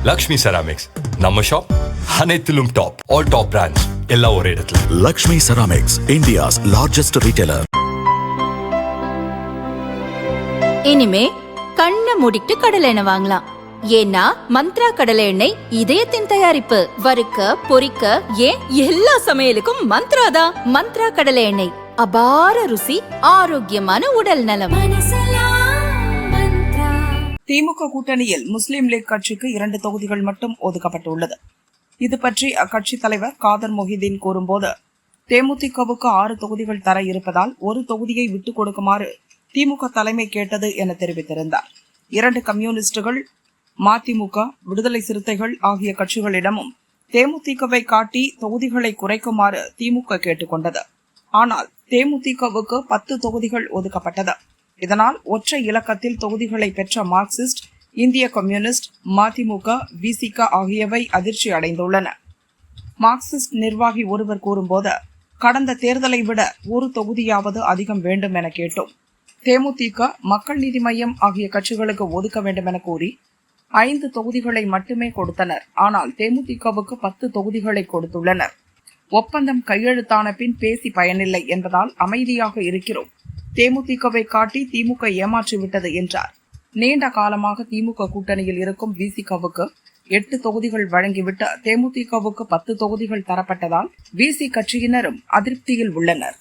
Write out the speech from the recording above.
Lakshmi ceramics நம்ம shop அனைத்திலும் top. All top brands எல்லாம் ஒரே இடத்துல. Lakshmi Ceramics, India's largest retailer. இனிமே கண்ணை மூடிட்டு கடலை எண்ணெய் வாங்கலாம். ஏன்னா மந்த்ரா கடலை எண்ணெய் இதயத்தின் தயாரிப்பு. வறுக்க பொரிக்க ஏன் எல்லா சமையலுக்கும் மந்த்ரா தான். மந்த்ரா கடலை எண்ணெய் அபார ருசி, ஆரோக்கியமான உடல் நலம். திமுக கூட்டணியில் முஸ்லிம் லீக் கட்சிக்கு 2 தொகுதிகள் மட்டும் ஒதுக்கப்பட்டுள்ளது. இது பற்றி அக்கட்சி தலைவர் காதர் மொஹிதீன் கூறும்போது, தேமுதிகவுக்கு 6 தொகுதிகள் தர இருப்பதால் ஒரு தொகுதியை விட்டுக் கொடுக்குமாறு திமுக தலைமை கேட்டது என தெரிவித்திருந்தார். 2 கம்யூனிஸ்டுகள், மதிமுக, விடுதலை சிறுத்தைகள் ஆகிய கட்சிகளிடமும் தேமுதிகவை காட்டி தொகுதிகளை குறைக்குமாறு திமுக கேட்டுக்கொண்டது. ஆனால் தேமுதிகவுக்கு 10 தொகுதிகள் ஒதுக்கப்பட்டது. இதனால் ஒற்றை இலக்கத்தில் தொகுதிகளை பெற்ற மார்க்சிஸ்ட், இந்திய கம்யூனிஸ்ட், மதிமுக, விசிக ஆகியவை அதிர்ச்சி அடைந்துள்ளன. மார்க்சிஸ்ட் நிர்வாகி ஒருவர் கூறும்போது, கடந்த தேர்தலை விட ஒரு தொகுதியாவது அதிகம் வேண்டும் என கேட்டோம். தேமுதிக, மக்கள் நீதி மய்யம் ஆகிய கட்சிகளுக்கு ஒதுக்க வேண்டும் என கூறி 5 தொகுதிகளை மட்டுமே கொடுத்தனர். ஆனால் தேமுதிகவுக்கு 10 தொகுதிகளை கொடுத்துள்ளனர். ஒப்பந்தம் கையெழுத்தான பின் பேசி பயனில்லை என்பதால் அமைதியாக இருக்கிறோம். தேமுதிகவை காட்டி திமுக ஏமாற்றிவிட்டது என்றார். நீண்ட காலமாக திமுக கூட்டணியில் இருக்கும் விசிகவுக்கு 8 தொகுதிகள் வழங்கிவிட்டு தேமுதிகவுக்கு 10 தொகுதிகள் தரப்பட்டதால் விசி கட்சியினரும் அதிருப்தியில் உள்ளனர்.